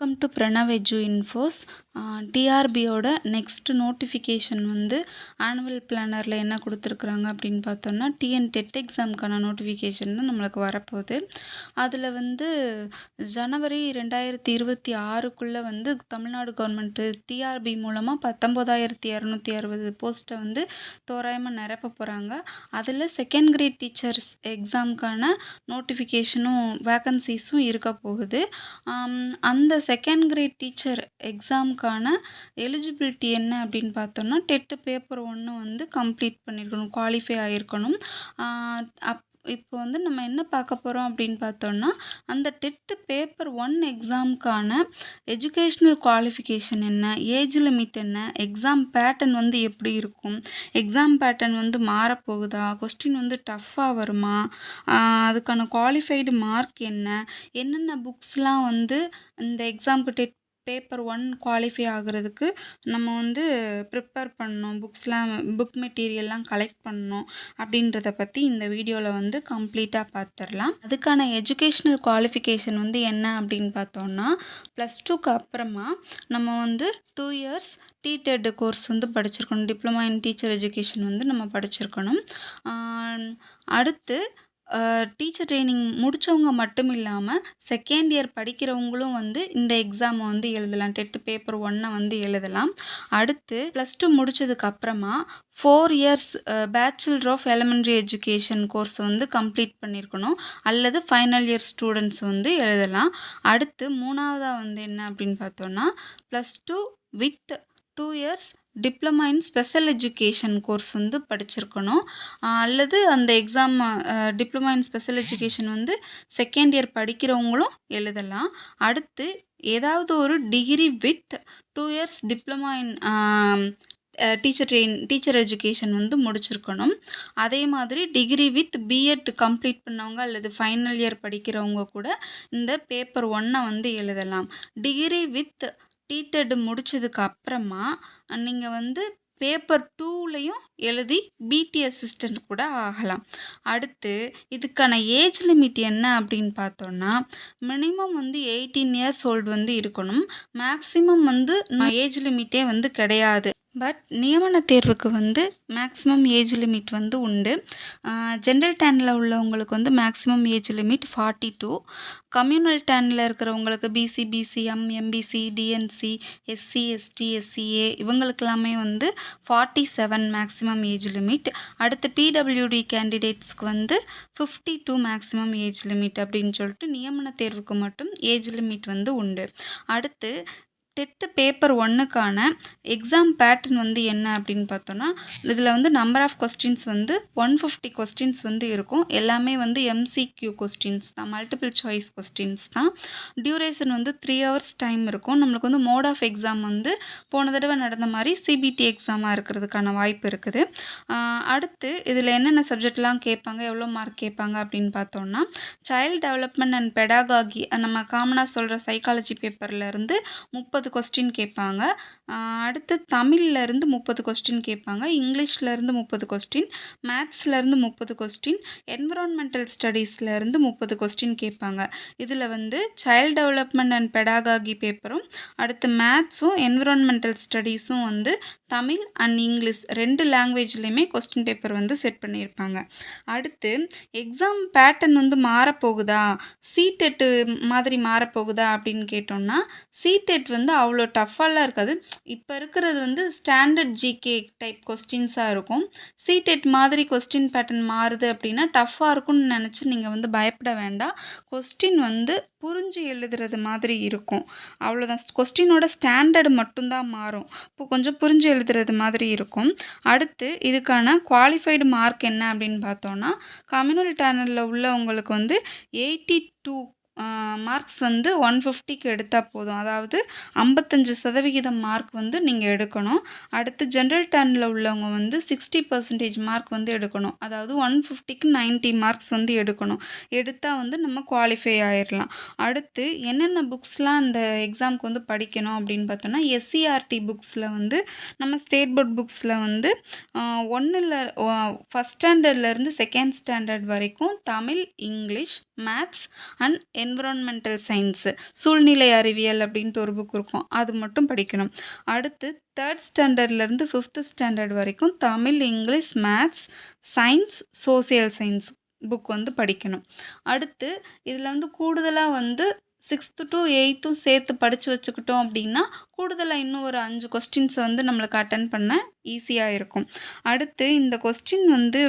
Welcome to Pranav edu infos. டிஆர்பியோட next notification வந்து annual பிளானரில் என்ன கொடுத்துருக்குறாங்க அப்படின்னு பார்த்தோம்னா டிஎன் டெட் எக்ஸாமுக்கான நோட்டிஃபிகேஷன் தான் நம்மளுக்கு வரப்போகுது. அதில் வந்து ஜனவரி 2026 வந்து தமிழ்நாடு கவர்மெண்ட்டு டிஆர்பி மூலமாக 19,260 போஸ்ட்டை வந்து தோராயமாக நிரப்ப போகிறாங்க. அதில் செகண்ட் கிரேட் டீச்சர்ஸ் எக்ஸாமுக்கான நோட்டிஃபிகேஷனும் வேக்கன்சிஸும் இருக்க போகுது. அந்த செகண்ட் கிரேட் டீச்சர் எக்ஸாமுக்கான எலிஜிபிலிட்டி என்ன அப்படின்னு பார்த்தோம்னா டெட்டு பேப்பர் 1 வந்து கம்ப்ளீட் பண்ணியிருக்கணும், குவாலிஃபை ஆகிருக்கணும். இப்போ வந்து நம்ம என்ன பார்க்க போகிறோம் அப்படின்னு பார்த்தோம்னா அந்த டெட்டு பேப்பர் 1 எக்ஸாமுக்கான எஜுகேஷ்னல் குவாலிஃபிகேஷன் என்ன, ஏஜ் லிமிட் என்ன, எக்ஸாம் பேட்டர்ன் வந்து எப்படி இருக்கும், எக்ஸாம் பேட்டர்ன் வந்து மாறப்போகுதா, கொஸ்டின் வந்து டஃப்பாக வருமா, அதுக்கான குவாலிஃபைடு மார்க் என்ன, என்னென்ன புக்ஸ்லாம் வந்து இந்த எக்ஸாமுக்கு டெட் பேப்பர் 1 குவாலிஃபை ஆகுறதுக்கு நம்ம வந்து ப்ரிப்பேர் பண்ணணும், புக் மெட்டீரியல்லாம் கலெக்ட் பண்ணணும் அப்படின்றத பற்றி இந்த வீடியோவில் வந்து கம்ப்ளீட்டாக பார்த்துடலாம். அதுக்கான எஜுகேஷ்னல் குவாலிஃபிகேஷன் வந்து என்ன அப்படின்னு பார்த்தோம்னா +2க்கு அப்புறமா நம்ம வந்து 2 இயர்ஸ் டிடெட் கோர்ஸ் வந்து படிச்சிருக்கணும், டிப்ளமா இன் டீச்சர் எஜுகேஷன் வந்து நம்ம படிச்சிருக்கணும். அடுத்து டீச்சர் ட்ரைனிங் முடித்தவங்க மட்டும் இல்லாமல் செகண்ட் இயர் படிக்கிறவங்களும் வந்து இந்த எக்ஸாமை வந்து எழுதலாம், டெட் பேப்பர் 1 வந்து எழுதலாம். அடுத்து +2 முடித்ததுக்கு அப்புறமா 4 years bachelor of elementary education course வந்து கம்ப்ளீட் பண்ணியிருக்கணும், அல்லது ஃபைனல் இயர் ஸ்டூடெண்ட்ஸ் வந்து எழுதலாம். அடுத்து மூணாவதாக வந்து என்ன அப்படின்னு பார்த்தோன்னா +2 with 2 years diploma in special education course வந்து படிச்சிருக்கணும், அல்லது அந்த exam diploma in special education வந்து செகண்ட் இயர் படிக்கிறவங்களும் எழுதலாம். அடுத்து ஏதாவது ஒரு degree with 2 years diploma in teacher education வந்து முடிச்சிருக்கணும். அதே மாதிரி டிகிரி வித் பிஎட் கம்ப்ளீட் பண்ணவங்க அல்லது ஃபைனல் இயர் படிக்கிறவங்க கூட இந்த பேப்பர் 1 வந்து எழுதலாம். டிகிரி வித் டிடெட் முடித்ததுக்கு அப்புறமா நீங்கள் வந்து பேப்பர் 2லையும் எழுதி பிடி அசிஸ்டண்ட் கூட ஆகலாம். அடுத்து இதுக்கான ஏஜ் லிமிட் என்ன அப்படின்னு பார்த்தோன்னா மினிமம் வந்து 18 இயர்ஸ் ஓல்டு வந்து இருக்கணும். மேக்ஸிமம் வந்து ஏஜ் லிமிட்டே வந்து கிடையாது. பட் நியமன தேர்வுக்கு வந்து மேக்ஸிமம் ஏஜ் லிமிட் வந்து உண்டு. ஜென்ரல் டேனில் உள்ளவங்களுக்கு வந்து மேக்ஸிமம் ஏஜ் லிமிட் 42, கம்யூனல் டேனில் இருக்கிறவங்களுக்கு BC, BCM, MBC, DNC, SC, ST, SCA இவங்களுக்கெல்லாமே வந்து 47 மேக்ஸிமம் ஏஜ் லிமிட். அடுத்து பிடபிள்யூடி கேண்டிடேட்ஸ்க்கு வந்து 52 மேக்ஸிமம் ஏஜ் லிமிட் அப்படின்னு சொல்லிட்டு நியமன தேர்வுக்கு மட்டும் ஏஜ் லிமிட் வந்து உண்டு. அடுத்து டெட்டு பேப்பர் 1க்கான எக்ஸாம் பேட்டர்ன் வந்து என்ன அப்படின்னு பார்த்தோன்னா இதில் வந்து நம்பர் ஆஃப் கொஸ்டின்ஸ் வந்து 150 கொஸ்டின்ஸ் வந்து இருக்கும். எல்லாமே வந்து எம்சிக்யூ கொஸ்டின்ஸ் தான், மல்டிபிள் சாய்ஸ் கொஸ்டின்ஸ் தான். டியூரேஷன் வந்து 3 ஹவர்ஸ் டைம் இருக்கும். நம்மளுக்கு வந்து மோட் ஆஃப் எக்ஸாம் வந்து போன தடவை நடந்த மாதிரி சிபிடி எக்ஸாமாக இருக்கிறதுக்கான வாய்ப்பு இருக்குது. அடுத்து இதில் என்னென்ன சப்ஜெக்ட்லாம் கேட்பாங்க, எவ்வளோ மார்க் கேட்பாங்க அப்படின்னு பார்த்தோன்னா சைல்டு டெவலப்மெண்ட் அண்ட் பெடாகாகி, நம்ம காமனாக சொல்கிற சைக்காலஜி பேப்பர்லேருந்து 30 கொஸ்டின் கேட்பாங்க. அடுத்து தமிழ்லேருந்து 30 கொஸ்டின் கேட்பாங்க, இங்கிலீஷ்லேருந்து 30 கொஸ்டின், மேத்ஸ்லேருந்து 30 கொஸ்டின், என்விரான்மெண்டல் ஸ்டடீஸ்லேருந்து 30 கொஸ்டின் கேட்பாங்க. இதில் வந்து சைல்டு டெவலப்மெண்ட் அண்ட் பெடாகாகி பேப்பரும் அடுத்து மேத்ஸும் என்விரான்மெண்டல் ஸ்டடீஸும் வந்து தமிழ் அண்ட் இங்கிலீஷ் 2 லாங்குவேஜ்லேயுமே கொஸ்டின் பேப்பர் வந்து செட் பண்ணியிருப்பாங்க. அடுத்து எக்ஸாம் பேட்டர்ன் வந்து மாறப்போகுதா, சிடெட்டு மாதிரி மாறப்போகுதா அப்படின்னு கேட்டோம்னா சிடெட் வந்து அவ்வளோ டஃப்பாலாம் இருக்காது. இப்போ இருக்கிறது வந்து ஸ்டாண்டர்ட் ஜிகே டைப் கொஸ்டின்ஸாக இருக்கும். சிடெட் மாதிரி கொஸ்டின் பேட்டர்ன் மாறுது அப்படின்னா டஃப்பாக இருக்கும்னு நினச்சி நீங்கள் வந்து பயப்பட வேண்டாம். கொஸ்டின் வந்து புரிஞ்சு எழுதுறது மாதிரி இருக்கும், அவ்வளோதான். கொஸ்டினோட ஸ்டாண்டர்டு மட்டும்தான் மாறும், இப்போ கொஞ்சம் புரிஞ்சு எழுதுறது மாதிரி இருக்கும். அடுத்து இதுக்கான குவாலிஃபைடு மார்க் என்ன அப்படின்னு பார்த்தோன்னா கம்யூனல் டேனலில் உள்ளவங்களுக்கு வந்து 82 மார்க்ஸ் வந்து 150க்கு எடுத்தால் போதும், அதாவது 55% மார்க் வந்து நீங்கள் எடுக்கணும். அடுத்து ஜென்ரல் டேனில் உள்ளவங்க வந்து 60% மார்க் வந்து எடுக்கணும், அதாவது 150க்கு 90 மார்க்ஸ் வந்து எடுக்கணும். எடுத்தால் வந்து நம்ம குவாலிஃபை ஆயிடலாம். அடுத்து என்னென்ன புக்ஸ்லாம் இந்த எக்ஸாமுக்கு வந்து படிக்கணும் அப்படின்னு பார்த்தோன்னா எஸ்சிஆர்டி புக்ஸில் வந்து நம்ம ஸ்டேட் போர்ட் புக்ஸில் வந்து 1st ஸ்டாண்டர்ட்லேருந்து 2nd ஸ்டாண்டர்ட் வரைக்கும் Tamil, English, maths and environmental science சூழ்நிலை அறிவியல் அப்படின்ட்டு ஒரு புக் இருக்கும். அது மட்டும் படிக்கணும். அடுத்து 3rd ஸ்டாண்டர்ட்லேருந்து 5th ஸ்டாண்டர்ட் வரைக்கும் Tamil, English, maths, science, social science book வந்து படிக்கணும். அடுத்து இதில் வந்து கூடுதலா வந்து 6th to 8த்தும் சேர்த்து படித்து வச்சுக்கிட்டோம் அப்படின்னா கூடுதலா இன்னும் ஒரு 5 கொஸ்டின்ஸ் வந்து நம்மளுக்கு அட்டெண்ட் பண்ண ஈஸியா இருக்கும். அடுத்து இந்த கொஸ்டின் வந்து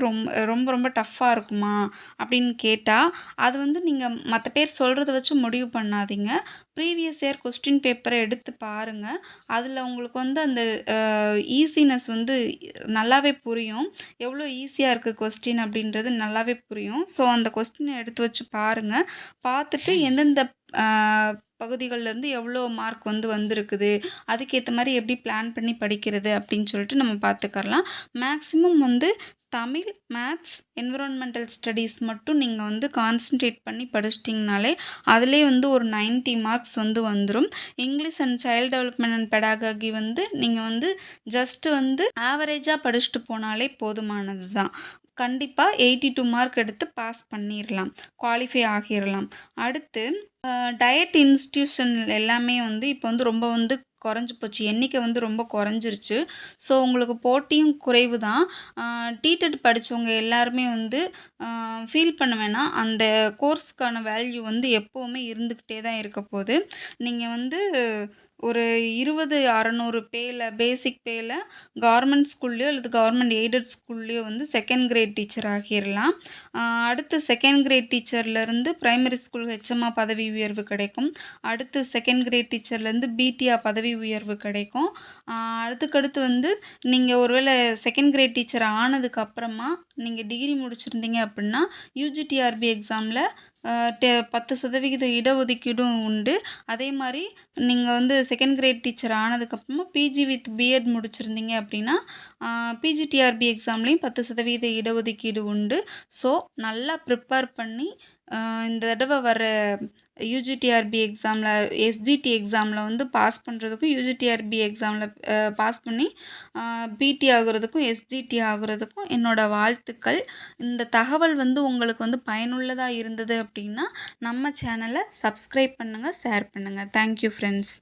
ரொம்ப டஃப்பா இருக்குமா அப்படின்னு கேட்டா, அது வந்து நீங்க மத்த பேர் சொல்றத வச்சு முடிவு பண்ணாதீங்க. ப்ரீவியஸ் இயர் கொஸ்டின் பேப்பர எடுத்து பாருங்க. அதுல உங்களுக்கு வந்து அந்த ஈஸினஸ் வந்து நல்லாவே புரியும். எவ்வளோ ஈஸியா இருக்கு கொஸ்டின் அப்படின்றது நல்லாவே புரியும். ஸோ அந்த கொஸ்டின எடுத்து வச்சு பாருங்க. பார்த்துட்டு எந்தெந்த அ பகுதிகள்லேருந்து எவ்வளோ மார்க் வந்து வந்திருக்குது, அதுக்கேத்த மாரி எப்படி பிளான் பண்ணி படிக்கிறது அப்படின்னு சொல்லிட்டு நம்ம பார்த்துக்கலாம். மேக்ஸிமம் வந்து தமிழ், மேத்ஸ், என்விரான்மெண்டல் ஸ்டடீஸ் மட்டும் நீங்க வந்து கான்சன்ட்ரேட் பண்ணி படிச்சிட்டிங்கனாலே, அதிலயே வந்து ஒரு 90 மார்க்ஸ் வந்து வந்துரும். English and child development and pedagogy வந்து நீங்க வந்து ஜஸ்ட் வந்து ஆவரேஜா படிச்சுட்டு போனாலே போதுமானது தான். கண்டிப்பா 82 மார்க் எடுத்து பாஸ் பண்ணிரலாம். குவாலிஃபை ஆகிரலாம். அடுத்து டயட் இன்ஸ்டிடியூஷன் எல்லாமே வந்து இப்போ வந்து ரொம்ப வந்து குறைஞ்சு போச்சு. எண்ணிக்கை வந்து ரொம்ப குறைஞ்சிருச்சு. ஸோ உங்களுக்கு போட்டியும் குறைவு தான். டிடெட் படிச்சவங்க எல்லாருமே வந்து ஃபீல் பண்ண வேணாம். அந்த கோர்ஸ்க்கான வேல்யூ வந்து எப்பவுமே இருந்துக்கிட்டே தான் இருக்க போது. நீங்க வந்து ஒரு 20,600 பேசிக் பேல கவர்மெண்ட் ஸ்கூல்லயோ அல்லது கவர்மெண்ட் எய்டட் ஸ்கூல்லயோ வந்து செகண்ட் கிரேட் டீச்சர் ஆகிரலாம். அடுத்து செகண்ட் கிரேட் டீச்சர்லேருந்து பிரைமரி ஸ்கூல் ஹெச்எம்மா பதவி உயர்வு கிடைக்கும். அடுத்து செகண்ட் கிரேட் டீச்சர்லேருந்து பிடிஆ பதவி உயர்வு கிடைக்கும். அதுக்கடுத்து வந்து நீங்க ஒருவேளை செகண்ட் கிரேட் டீச்சர் ஆனதுக்கு அப்புறமா நீங்க டிகிரி முடிச்சிருந்தீங்க அப்படின்னா, யுஜிடிஆர்பி எக்ஸாம்ல 10% இடஒதுக்கீடும் உண்டு. அதே மாரி நீங்க வந்து செகண்ட் கிரேட் டீச்சர் ஆனதுக்கப்புறமா பிஜி வித் பிஎட் முடிச்சிருந்தீங்க அப்படின்னா, பிஜிடிஆர்பி எக்ஸாம்லயும் 10% இடஒதுக்கீடு உண்டு. ஸோ நல்லா ப்ரிப்பேர் பண்ணி இந்த தடவ வர யுஜிடிஆர்பி எக்ஸாம்ல எஸ்ஜிடி எக்ஸாம்ல வந்து பாஸ் பண்ணுறதுக்கும், யுஜிடிஆர்பி எக்ஸாம்ல பாஸ் பண்ணி பிடி ஆகுறதுக்கும், எஸ்ஜிடி ஆகுறதுக்கும் என்னோட வாழ்த்துக்கள். இந்த தகவல் வந்து உங்களுக்கு வந்து பயனுள்ளதா இருந்தது அப்படின்னா, நம்ம சேனலை சப்ஸ்கிரைப் பண்ணுங்க, ஷேர் பண்ணுங்க. Thank you friends.